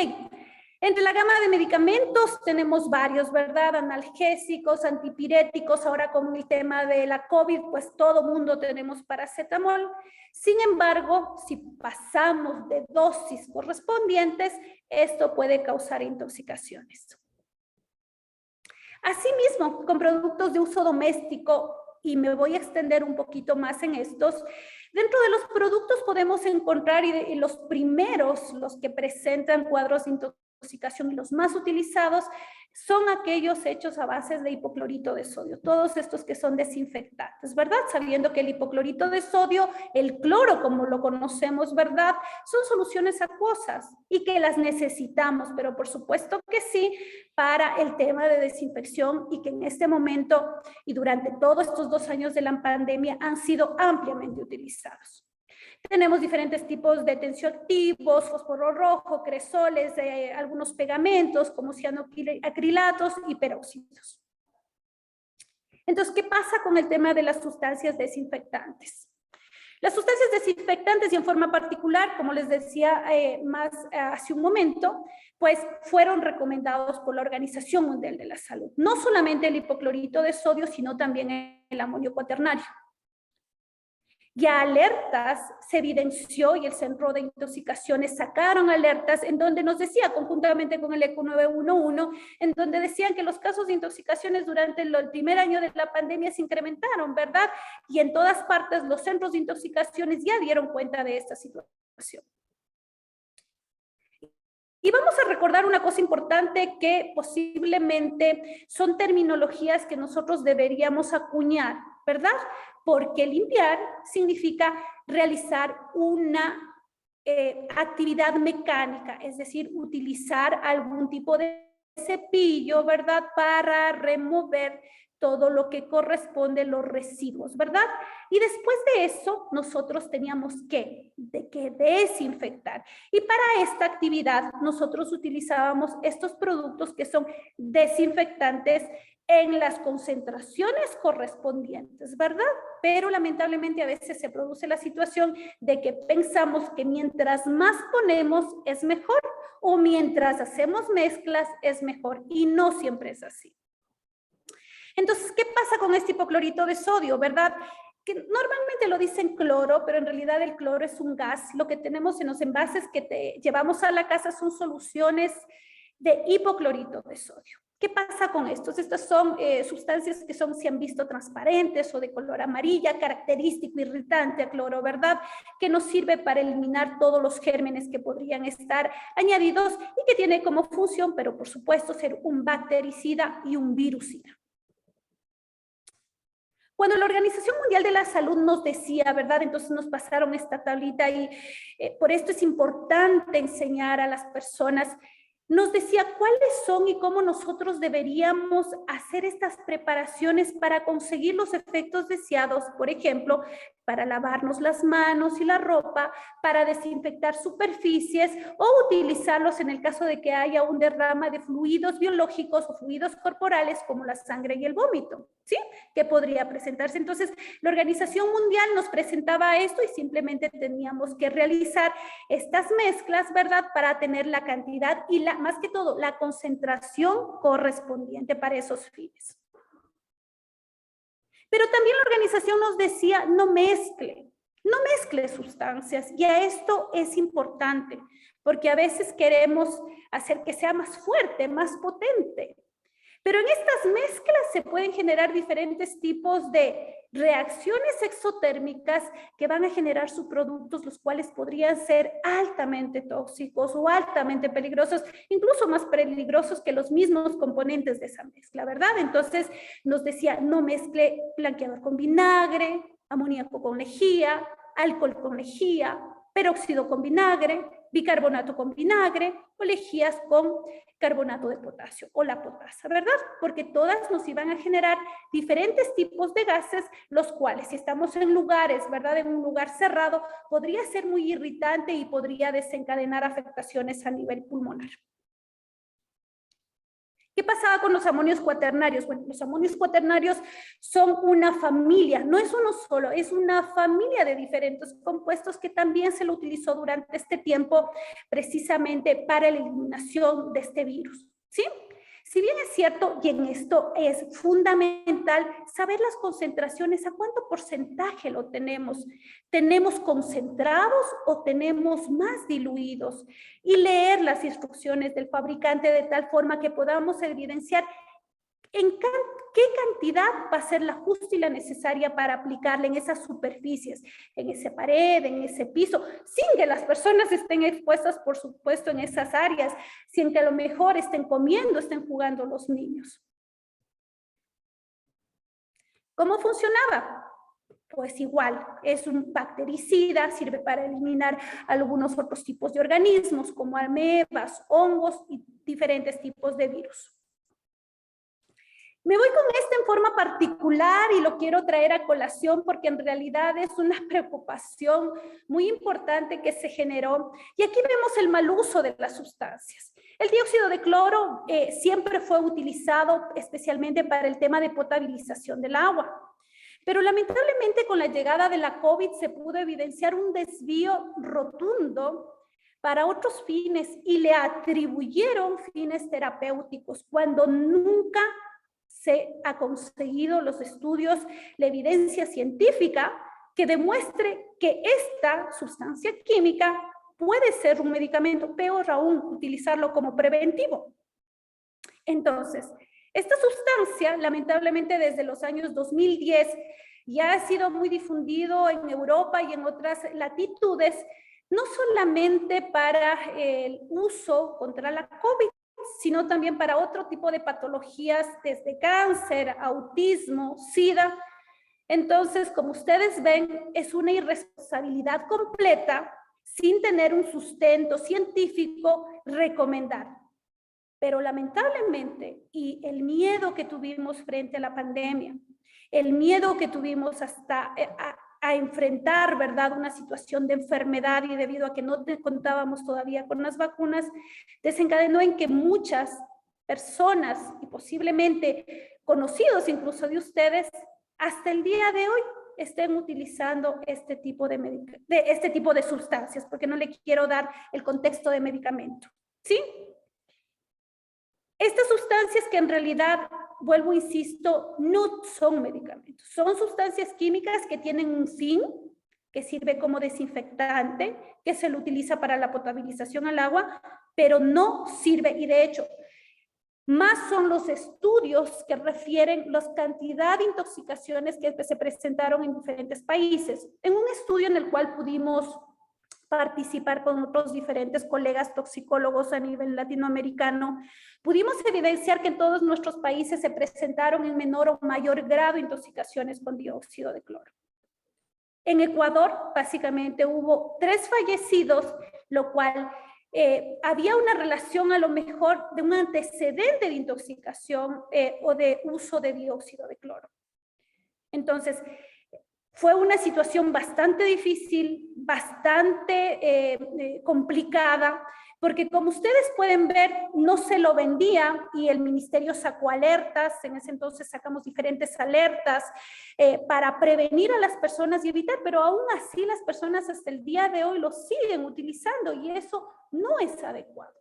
entre la gama de medicamentos tenemos varios, ¿verdad? Analgésicos, antipiréticos, ahora con el tema de la COVID, pues todo mundo tenemos paracetamol. Sin embargo, si pasamos de dosis correspondientes, esto puede causar intoxicaciones. Asimismo, con productos de uso doméstico, y me voy a extender un poquito más en estos, dentro de los productos podemos encontrar, y los primeros, los que presentan cuadros de intoxicación y los más utilizados, son aquellos hechos a base de hipoclorito de sodio, todos estos que son desinfectantes, ¿verdad? Sabiendo que el hipoclorito de sodio, el cloro como lo conocemos, ¿verdad? Son soluciones acuosas y que las necesitamos, pero por supuesto que sí, para el tema de desinfección, y que en este momento y durante todos estos 2 años de la pandemia han sido ampliamente utilizados. Tenemos diferentes tipos de tensioactivos, fósforo rojo, cresoles, algunos pegamentos como cianoacrilatos y peróxidos. Entonces, ¿qué pasa con el tema de las sustancias desinfectantes? Las sustancias desinfectantes, y en forma particular, como les decía hace un momento, pues fueron recomendados por la Organización Mundial de la Salud. No solamente el hipoclorito de sodio, sino también el amonio cuaternario. Ya alertas se evidenció, y el Centro de Intoxicaciones sacaron alertas en donde nos decía, conjuntamente con el ECO 911, en donde decían que los casos de intoxicaciones durante el primer año de la pandemia se incrementaron, ¿verdad? Y en todas partes los centros de intoxicaciones ya dieron cuenta de esta situación. Y vamos a recordar una cosa importante que posiblemente son terminologías que nosotros deberíamos acuñar, ¿verdad? Porque limpiar significa realizar una actividad mecánica, es decir, utilizar algún tipo de cepillo, ¿verdad? Para remover todo lo que corresponde, los residuos, ¿verdad? Y después de eso, nosotros teníamos que desinfectar. Y para esta actividad, nosotros utilizábamos estos productos que son desinfectantes en las concentraciones correspondientes, ¿verdad? Pero lamentablemente a veces se produce la situación de que pensamos que mientras más ponemos es mejor, o mientras hacemos mezclas es mejor, y no siempre es así. Entonces, ¿qué pasa con este hipoclorito de sodio, verdad? Que normalmente lo dicen cloro, pero en realidad el cloro es un gas. Lo que tenemos en los envases que llevamos a la casa son soluciones de hipoclorito de sodio. ¿Qué pasa con estos? Estas son sustancias que se han visto transparentes o de color amarilla, característico irritante a cloro, ¿verdad? Que nos sirve para eliminar todos los gérmenes que podrían estar añadidos y que tiene como función, pero por supuesto, ser un bactericida y un virucida. Cuando la Organización Mundial de la Salud nos decía, ¿verdad? Entonces nos pasaron esta tablita y por esto es importante enseñar a las personas. Nos decía cuáles son y cómo nosotros deberíamos hacer estas preparaciones para conseguir los efectos deseados, por ejemplo, para lavarnos las manos y la ropa, para desinfectar superficies o utilizarlos en el caso de que haya un derrame de fluidos biológicos o fluidos corporales como la sangre y el vómito, ¿sí? Que podría presentarse. Entonces, la Organización Mundial nos presentaba esto y simplemente teníamos que realizar estas mezclas, ¿verdad? Para tener la cantidad y más que todo, la concentración correspondiente para esos fines. Pero también la organización nos decía, no mezcle sustancias. Y a esto es importante, porque a veces queremos hacer que sea más fuerte, más potente. Pero en estas mezclas se pueden generar diferentes tipos de reacciones exotérmicas que van a generar subproductos, los cuales podrían ser altamente tóxicos o altamente peligrosos, incluso más peligrosos que los mismos componentes de esa mezcla, ¿verdad? Entonces nos decía, no mezcle blanqueador con vinagre, amoníaco con lejía, alcohol con lejía, peróxido con vinagre, bicarbonato con vinagre o lejías con carbonato de potasio o la potasa, ¿verdad? Porque todas nos iban a generar diferentes tipos de gases, los cuales si estamos en lugares, ¿verdad? En un lugar cerrado, podría ser muy irritante y podría desencadenar afectaciones a nivel pulmonar. ¿Qué pasaba con los amonios cuaternarios? Bueno, los amonios cuaternarios son una familia, no es uno solo, es una familia de diferentes compuestos que también se lo utilizó durante este tiempo precisamente para la eliminación de este virus, ¿sí? Si bien es cierto, y en esto es fundamental saber las concentraciones, a cuánto porcentaje lo tenemos. ¿Tenemos concentrados o tenemos más diluidos? Y leer las instrucciones del fabricante de tal forma que podamos evidenciar en qué cantidad va a ser la justa y la necesaria para aplicarla en esas superficies, en esa pared, en ese piso, sin que las personas estén expuestas, por supuesto, en esas áreas, sin que a lo mejor estén comiendo, estén jugando los niños. ¿Cómo funcionaba? Pues igual, es un bactericida, sirve para eliminar algunos otros tipos de organismos, como amebas, hongos y diferentes tipos de virus. Me voy con este en forma particular y lo quiero traer a colación porque en realidad es una preocupación muy importante que se generó. Y aquí vemos el mal uso de las sustancias. El dióxido de cloro siempre fue utilizado especialmente para el tema de potabilización del agua. Pero lamentablemente con la llegada de la COVID se pudo evidenciar un desvío rotundo para otros fines y le atribuyeron fines terapéuticos cuando nunca se ha conseguido los estudios, la evidencia científica que demuestre que esta sustancia química puede ser un medicamento, peor aún, utilizarlo como preventivo. Entonces, esta sustancia, lamentablemente desde los años 2010, ya ha sido muy difundido en Europa y en otras latitudes, no solamente para el uso contra la COVID, sino también para otro tipo de patologías, desde cáncer, autismo, SIDA. Entonces, como ustedes ven, es una irresponsabilidad completa, sin tener un sustento científico, recomendar. Pero lamentablemente, y el miedo que tuvimos frente a la pandemia, el miedo que tuvimos hasta a enfrentar, ¿verdad?, una situación de enfermedad y debido a que no contábamos todavía con las vacunas, desencadenó en que muchas personas y posiblemente conocidos incluso de ustedes, hasta el día de hoy estén utilizando este tipo de sustancias, porque no le quiero dar el contexto de medicamento, ¿sí? Estas sustancias que en realidad, vuelvo, insisto, no son medicamentos, son sustancias químicas que tienen un fin, que sirve como desinfectante, que se lo utiliza para la potabilización al agua, pero no sirve, y de hecho, más son los estudios que refieren la cantidad de intoxicaciones que se presentaron en diferentes países. En un estudio en el cual pudimos participar con otros diferentes colegas toxicólogos a nivel latinoamericano, pudimos evidenciar que en todos nuestros países se presentaron en menor o mayor grado intoxicaciones con dióxido de cloro. En Ecuador, básicamente, hubo 3 fallecidos, lo cual había una relación a lo mejor de un antecedente de intoxicación o de uso de dióxido de cloro. Entonces, fue una situación bastante difícil, bastante complicada, porque como ustedes pueden ver, no se lo vendía y el ministerio sacó alertas. En ese entonces sacamos diferentes alertas para prevenir a las personas y evitar, pero aún así las personas hasta el día de hoy lo siguen utilizando y eso no es adecuado.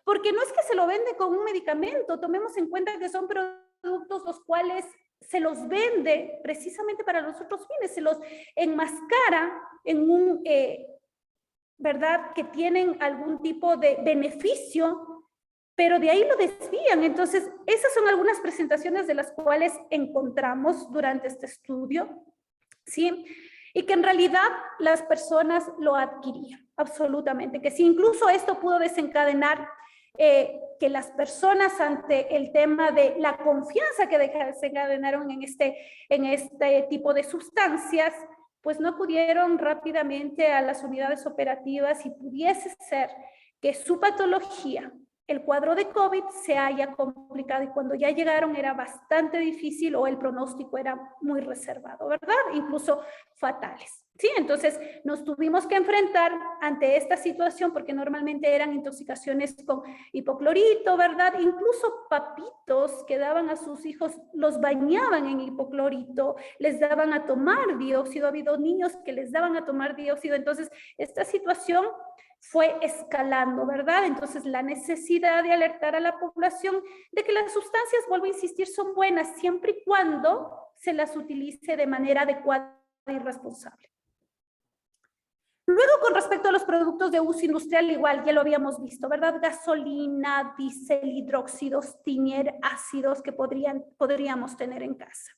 Porque no es que se lo vende con un medicamento, tomemos en cuenta que son productos los cuales se los vende precisamente para los otros fines, se los enmascara en un, ¿verdad?, que tienen algún tipo de beneficio pero de ahí lo desvían. Entonces, esas son algunas presentaciones de las cuales encontramos durante este estudio, ¿sí? Y que en realidad las personas lo adquirían, absolutamente, que si incluso esto pudo desencadenar que las personas ante el tema de la confianza que desencadenaron en este tipo de sustancias, pues no acudieron rápidamente a las unidades operativas y pudiese ser que su patología, el cuadro de COVID, se haya complicado y cuando ya llegaron era bastante difícil o el pronóstico era muy reservado, ¿verdad? Incluso fatales. Sí, entonces nos tuvimos que enfrentar ante esta situación porque normalmente eran intoxicaciones con hipoclorito, ¿verdad? Incluso papitos que daban a sus hijos, los bañaban en hipoclorito, les daban a tomar dióxido, ha habido niños que les daban a tomar dióxido, entonces esta situación fue escalando, ¿verdad? Entonces la necesidad de alertar a la población de que las sustancias, vuelvo a insistir, son buenas siempre y cuando se las utilice de manera adecuada y responsable. Luego, con respecto a los productos de uso industrial, igual ya lo habíamos visto, ¿verdad? Gasolina, diésel, hidróxidos, tiner, ácidos que podríamos tener en casa.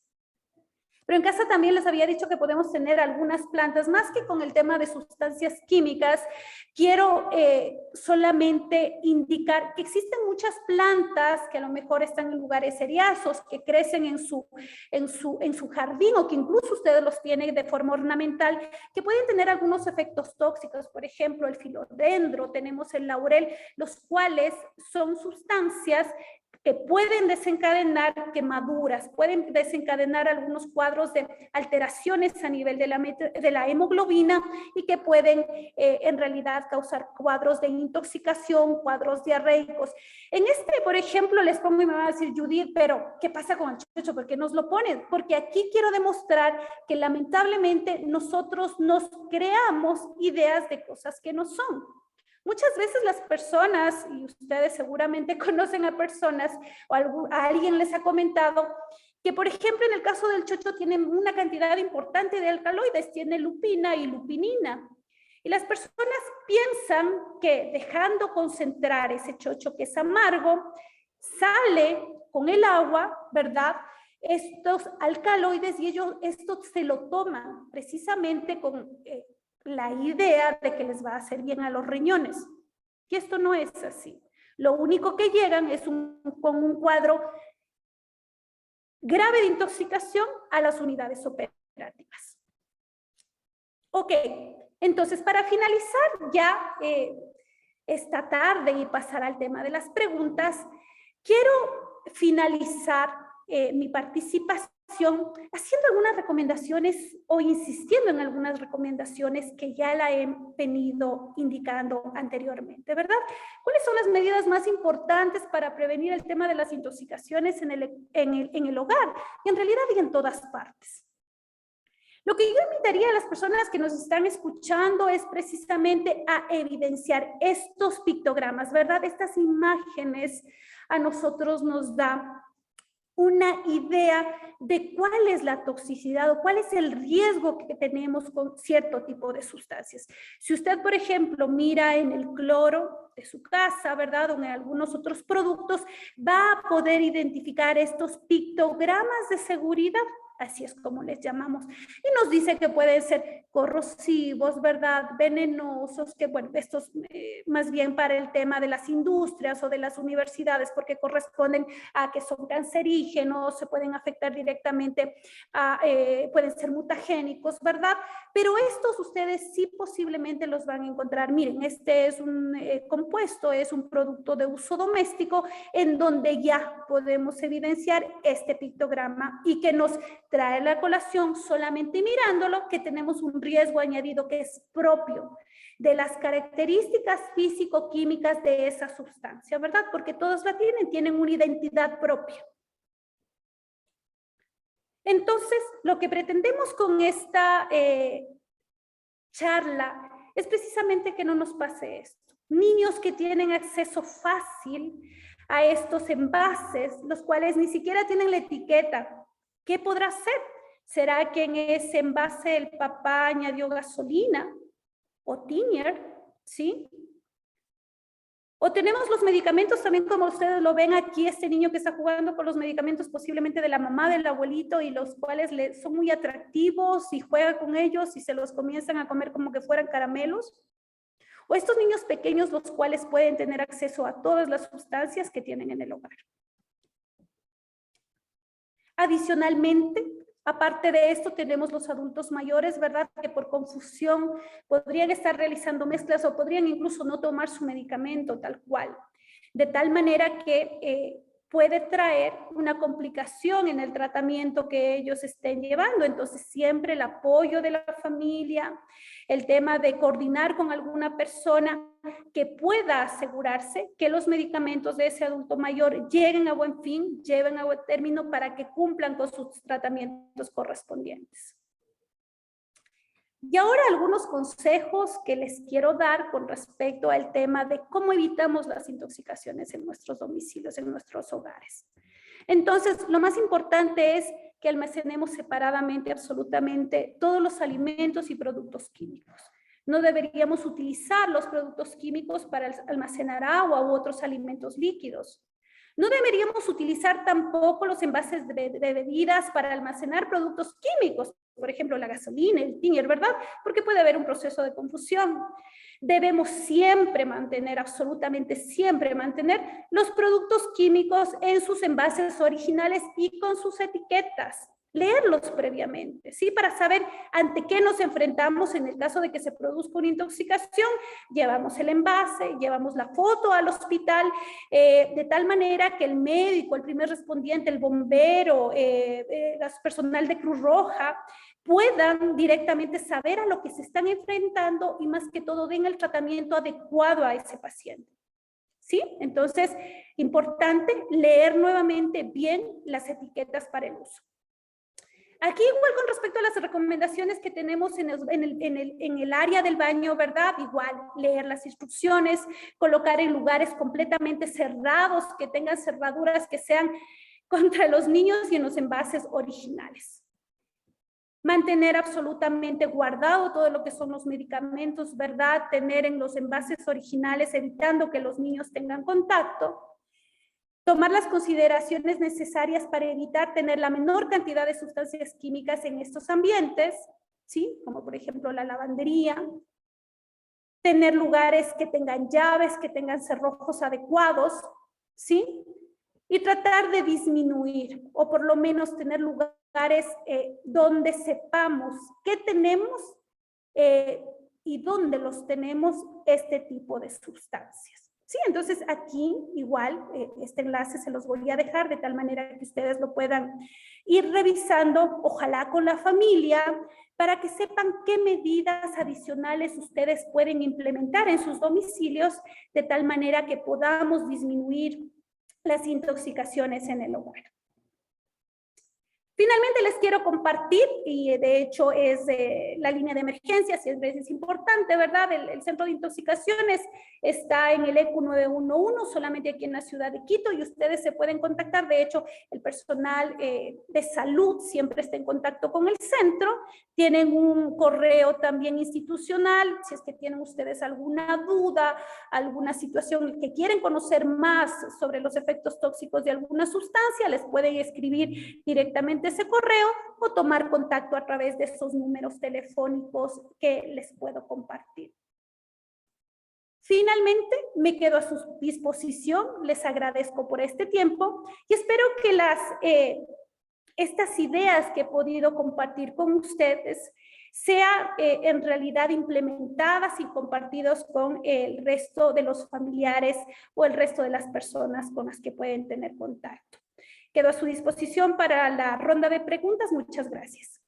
Pero en casa también les había dicho que podemos tener algunas plantas, más que con el tema de sustancias químicas. Quiero solamente indicar que existen muchas plantas que a lo mejor están en lugares seriazos, que crecen en su jardín o que incluso ustedes los tienen de forma ornamental, que pueden tener algunos efectos tóxicos. Por ejemplo, el filodendro, tenemos el laurel, los cuales son sustancias que pueden desencadenar quemaduras, pueden desencadenar algunos cuadros de alteraciones a nivel de la hemoglobina y que pueden en realidad causar cuadros de intoxicación, cuadros diarreicos. En por ejemplo, les pongo y me van a decir, Judith, pero ¿qué pasa con el chocho? ¿Por qué nos lo ponen? Porque aquí quiero demostrar que lamentablemente nosotros nos creamos ideas de cosas que no son. Muchas veces las personas, y ustedes seguramente conocen a personas o a alguien les ha comentado que, por ejemplo, en el caso del chocho tienen una cantidad importante de alcaloides, tiene lupina y lupinina. Y las personas piensan que dejando concentrar ese chocho que es amargo, sale con el agua, ¿verdad?, estos alcaloides y ellos esto se lo toman precisamente con la idea de que les va a hacer bien a los riñones. Y esto no es así. Lo único que llegan es con un cuadro grave de intoxicación a las unidades operativas. Ok, entonces para finalizar ya esta tarde y pasar al tema de las preguntas, quiero finalizar mi participación haciendo algunas recomendaciones o insistiendo en algunas recomendaciones que ya la he venido indicando anteriormente, ¿verdad? ¿Cuáles son las medidas más importantes para prevenir el tema de las intoxicaciones en el hogar y en realidad y en todas partes? Lo que yo invitaría a las personas que nos están escuchando es precisamente a evidenciar estos pictogramas, ¿verdad? Estas imágenes a nosotros nos da una idea de cuál es la toxicidad o cuál es el riesgo que tenemos con cierto tipo de sustancias. Si usted, por ejemplo, mira en el cloro de su casa, ¿verdad?, o en algunos otros productos, va a poder identificar estos pictogramas de seguridad, así es como les llamamos, y nos dice que pueden ser corrosivos, ¿verdad?, venenosos, que bueno, estos más bien para el tema de las industrias o de las universidades, porque corresponden a que son cancerígenos, se pueden afectar directamente pueden ser mutagénicos, ¿verdad? Pero estos ustedes sí posiblemente los van a encontrar. Miren, este es un compuesto, es un producto de uso doméstico en donde ya podemos evidenciar este pictograma y que nos trae la colación solamente mirándolo que tenemos un riesgo añadido que es propio de las características físico-químicas de esa sustancia, ¿verdad? Porque todos la tienen una identidad propia. Entonces, lo que pretendemos con esta charla es precisamente que no nos pase esto. Niños que tienen acceso fácil a estos envases, los cuales ni siquiera tienen la etiqueta, ¿qué podrá ser? ¿Será que en ese envase el papá añadió gasolina o tiner? ¿Sí? O tenemos los medicamentos también, como ustedes lo ven aquí, este niño que está jugando con los medicamentos posiblemente de la mamá, del abuelito, y los cuales son muy atractivos y juega con ellos y se los comienzan a comer como que fueran caramelos. O estos niños pequeños, los cuales pueden tener acceso a todas las sustancias que tienen en el hogar. Adicionalmente, aparte de esto, tenemos los adultos mayores, ¿verdad? Que por confusión podrían estar realizando mezclas o podrían incluso no tomar su medicamento tal cual. De tal manera que puede traer una complicación en el tratamiento que ellos estén llevando. Entonces, siempre el apoyo de la familia, el tema de coordinar con alguna persona que pueda asegurarse que los medicamentos de ese adulto mayor lleguen a buen fin, lleven a buen término para que cumplan con sus tratamientos correspondientes. Y ahora algunos consejos que les quiero dar con respecto al tema de cómo evitamos las intoxicaciones en nuestros domicilios, en nuestros hogares. Entonces, lo más importante es que almacenemos separadamente absolutamente todos los alimentos y productos químicos. No deberíamos utilizar los productos químicos para almacenar agua u otros alimentos líquidos. No deberíamos utilizar tampoco los envases de bebidas para almacenar productos químicos, por ejemplo, la gasolina, el tiñer, ¿verdad? Porque puede haber un proceso de confusión. Debemos siempre mantener, absolutamente siempre mantener los productos químicos en sus envases originales y con sus etiquetas. Leerlos previamente, ¿sí? Para saber ante qué nos enfrentamos en el caso de que se produzca una intoxicación. Llevamos el envase, llevamos la foto al hospital, de tal manera que el médico, el primer respondiente, el bombero, el personal de Cruz Roja, puedan directamente saber a lo que se están enfrentando y más que todo den el tratamiento adecuado a ese paciente. ¿Sí? Entonces, importante leer nuevamente bien las etiquetas para el uso. Aquí igual con respecto a las recomendaciones que tenemos en el área del baño, ¿verdad? Igual, leer las instrucciones, colocar en lugares completamente cerrados, que tengan cerraduras que sean contra los niños y en los envases originales. Mantener absolutamente guardado todo lo que son los medicamentos, ¿verdad? Tener en los envases originales, evitando que los niños tengan contacto. Tomar las consideraciones necesarias para evitar tener la menor cantidad de sustancias químicas en estos ambientes, ¿sí? Como por ejemplo la lavandería. Tener lugares que tengan llaves, que tengan cerrojos adecuados, ¿sí? Y tratar de disminuir, o por lo menos tener lugares donde sepamos qué tenemos y dónde los tenemos este tipo de sustancias. Sí, entonces aquí igual este enlace se los voy a dejar de tal manera que ustedes lo puedan ir revisando, ojalá con la familia, para que sepan qué medidas adicionales ustedes pueden implementar en sus domicilios de tal manera que podamos disminuir las intoxicaciones en el hogar. Finalmente les quiero compartir, y de hecho es la línea de emergencia, si es importante, ¿verdad? El centro de intoxicaciones está en el ECU 911, solamente aquí en la ciudad de Quito, y ustedes se pueden contactar. De hecho, el personal de salud siempre está en contacto con el centro. Tienen un correo también institucional, si es que tienen ustedes alguna duda, alguna situación que quieren conocer más sobre los efectos tóxicos de alguna sustancia, les pueden escribir directamente ese correo o tomar contacto a través de esos números telefónicos que les puedo compartir. Finalmente, me quedo a su disposición, les agradezco por este tiempo y espero que estas ideas que he podido compartir con ustedes sean en realidad implementadas y compartidas con el resto de los familiares o el resto de las personas con las que pueden tener contacto. Quedo a su disposición para la ronda de preguntas. Muchas gracias.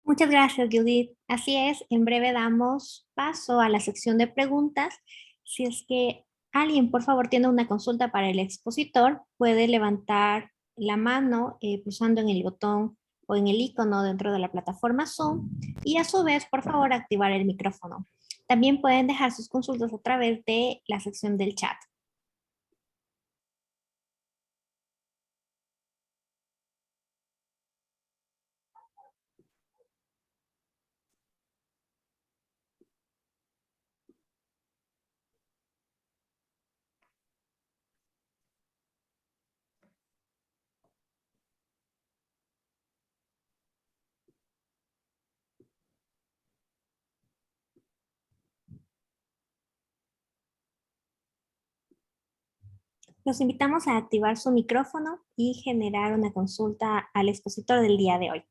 Muchas gracias, Judith. Así es, en breve damos paso a la sección de preguntas. Si es que alguien, por favor, tiene una consulta para el expositor, puede levantar la mano pulsando en el botón o en el icono dentro de la plataforma Zoom y a su vez, por favor, activar el micrófono. También pueden dejar sus consultas a través de la sección del chat. Los invitamos a activar su micrófono y generar una consulta al expositor del día de hoy.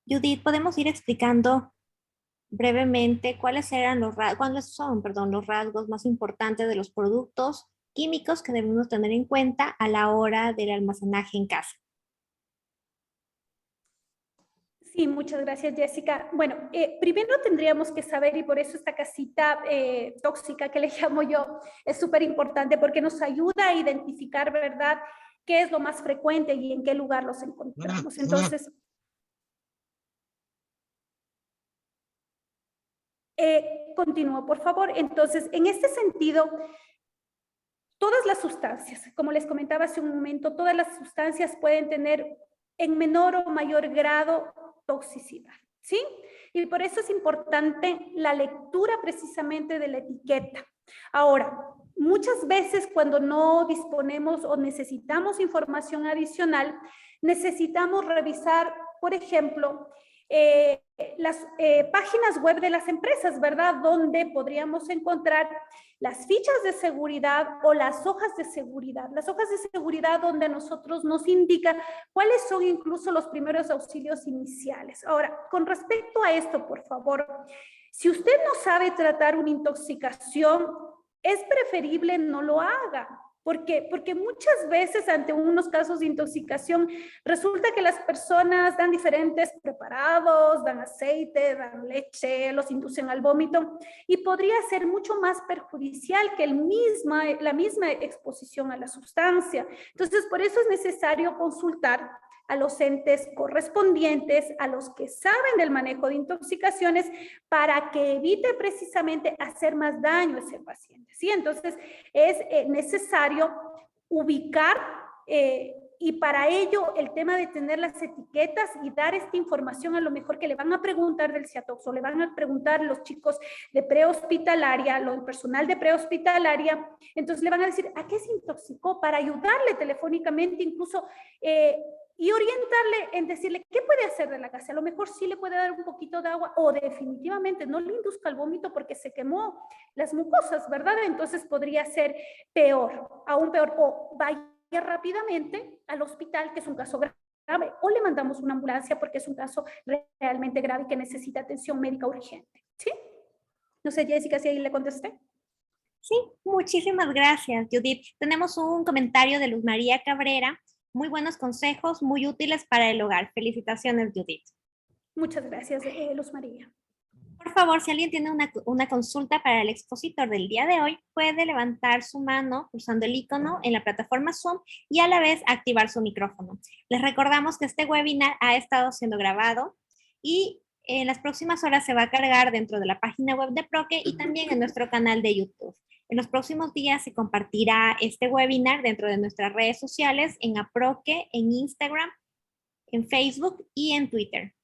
Judith, ¿podemos ir explicando brevemente cuáles son los rasgos más importantes de los productos químicos que debemos tener en cuenta a la hora del almacenaje en casa? Sí, muchas gracias, Jessica. Bueno, primero tendríamos que saber, y por eso esta casita tóxica que le llamo yo, es súper importante porque nos ayuda a identificar, ¿verdad?, qué es lo más frecuente y en qué lugar los encontramos. Entonces, continúo, por favor. Entonces, en este sentido, todas las sustancias, como les comentaba hace un momento, todas las sustancias pueden tener en menor o mayor grado toxicidad, ¿sí? Y por eso es importante la lectura precisamente de la etiqueta. Ahora, muchas veces cuando no disponemos o necesitamos información adicional, necesitamos revisar, por ejemplo, las páginas web de las empresas, ¿verdad? Donde podríamos encontrar las fichas de seguridad o las hojas de seguridad. Las hojas de seguridad donde a nosotros nos indican cuáles son incluso los primeros auxilios iniciales. Ahora, con respecto a esto, por favor, si usted no sabe tratar una intoxicación, es preferible no lo haga. Porque muchas veces ante unos casos de intoxicación resulta que las personas dan diferentes preparados, dan aceite, dan leche, los inducen al vómito y podría ser mucho más perjudicial que la misma exposición a la sustancia. Entonces, por eso es necesario consultar a los entes correspondientes, a los que saben del manejo de intoxicaciones, para que evite precisamente hacer más daño a ese paciente, ¿sí? Entonces, es necesario ubicar y para ello el tema de tener las etiquetas y dar esta información a lo mejor que le van a preguntar del CIATOX o le van a preguntar los chicos de prehospitalaria, el personal de prehospitalaria, entonces le van a decir a qué se intoxicó para ayudarle telefónicamente incluso y orientarle en decirle qué puede hacer de la casa. A lo mejor sí le puede dar un poquito de agua o definitivamente no le induzca el vómito porque se quemó las mucosas, ¿verdad? Entonces podría ser peor, aún peor, o vaya rápidamente al hospital, que es un caso grave, o le mandamos una ambulancia porque es un caso realmente grave que necesita atención médica urgente, ¿sí? No sé, Jessica, si ahí le contesté. Sí, muchísimas gracias, Judith. Tenemos un comentario de Luz María Cabrera. Muy buenos consejos, muy útiles para el hogar. Felicitaciones, Judith. Muchas gracias, Luz María. Por favor, si alguien tiene una consulta para el expositor del día de hoy, puede levantar su mano pulsando el icono en la plataforma Zoom y a la vez activar su micrófono. Les recordamos que este webinar ha estado siendo grabado y en las próximas horas se va a cargar dentro de la página web de Proque y también en nuestro canal de YouTube. En los próximos días se compartirá este webinar dentro de nuestras redes sociales en Aproque, en Instagram, en Facebook y en Twitter.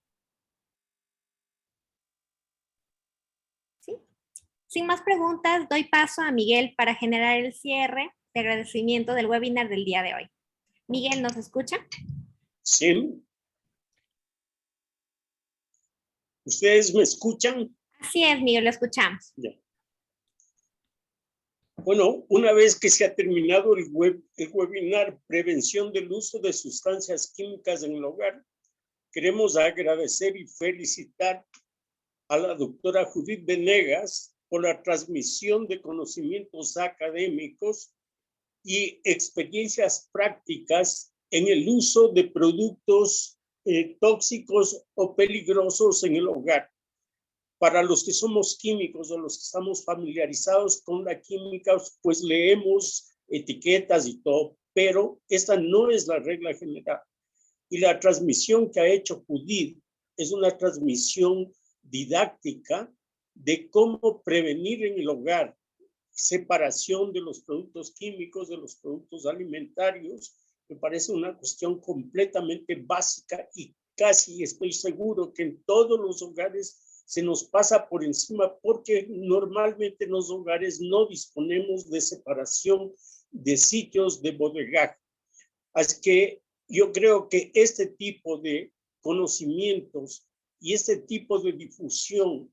¿Sí? Sin más preguntas, doy paso a Miguel para generar el cierre de agradecimiento del webinar del día de hoy. Miguel, ¿nos escucha? Sí. ¿Ustedes me escuchan? Así es, Miguel, lo escuchamos. Ya. Bueno, una vez que se ha terminado el webinar Prevención del uso de sustancias químicas en el hogar, queremos agradecer y felicitar a la doctora Judith Venegas por la transmisión de conocimientos académicos y experiencias prácticas en el uso de productos tóxicos o peligrosos en el hogar. Para los que somos químicos o los que estamos familiarizados con la química, pues leemos etiquetas y todo, pero esta no es la regla general. Y la transmisión que ha hecho Judith es una transmisión didáctica de cómo prevenir en el hogar, separación de los productos químicos, de los productos alimentarios. Me parece una cuestión completamente básica y casi estoy seguro que en todos los hogares se nos pasa por encima porque normalmente en los hogares no disponemos de separación de sitios de bodegaje. Así que yo creo que este tipo de conocimientos y este tipo de difusión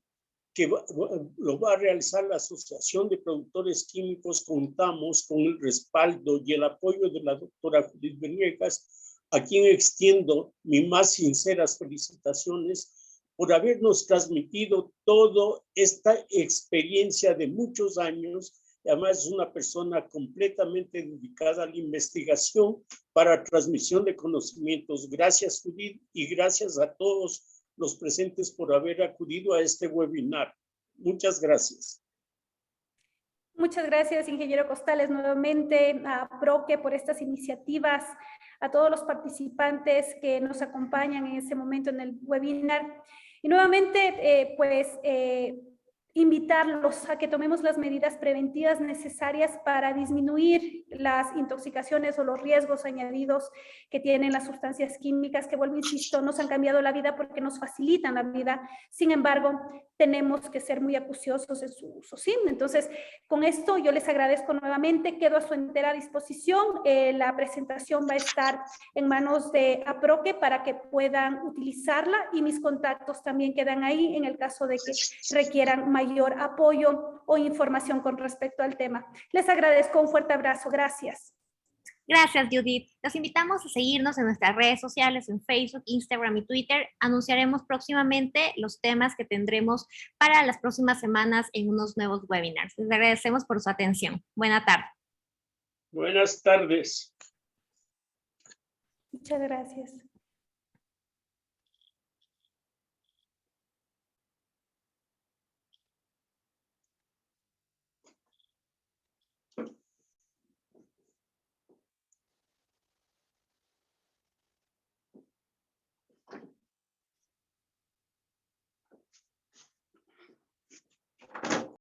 que lo va a realizar la Asociación de Productores Químicos. Contamos con el respaldo y el apoyo de la doctora Judith Venegas, a quien extiendo mis más sinceras felicitaciones por habernos transmitido toda esta experiencia de muchos años. Además, es una persona completamente dedicada a la investigación para transmisión de conocimientos. Gracias, Judith, y gracias a todos los presentes por haber acudido a este webinar. Muchas gracias. Muchas gracias, ingeniero Costales, nuevamente a PROQUE por estas iniciativas, a todos los participantes que nos acompañan en este momento en el webinar. Y nuevamente, invitarlos a que tomemos las medidas preventivas necesarias para disminuir las intoxicaciones o los riesgos añadidos que tienen las sustancias químicas que, vuelvo, insisto, nos han cambiado la vida porque nos facilitan la vida. Sin embargo, tenemos que ser muy acuciosos en su uso, ¿sí? Entonces, con esto yo les agradezco nuevamente, quedo a su entera disposición. La presentación va a estar en manos de APROQUE para que puedan utilizarla, y mis contactos también quedan ahí en el caso de que requieran mayor apoyo o información con respecto al tema. Les agradezco, un fuerte abrazo, gracias. Gracias, Judith. Los invitamos a seguirnos en nuestras redes sociales, en Facebook, Instagram y Twitter. Anunciaremos próximamente los temas que tendremos para las próximas semanas en unos nuevos webinars. Les agradecemos por su atención. Buena tarde. Buenas tardes. Muchas gracias.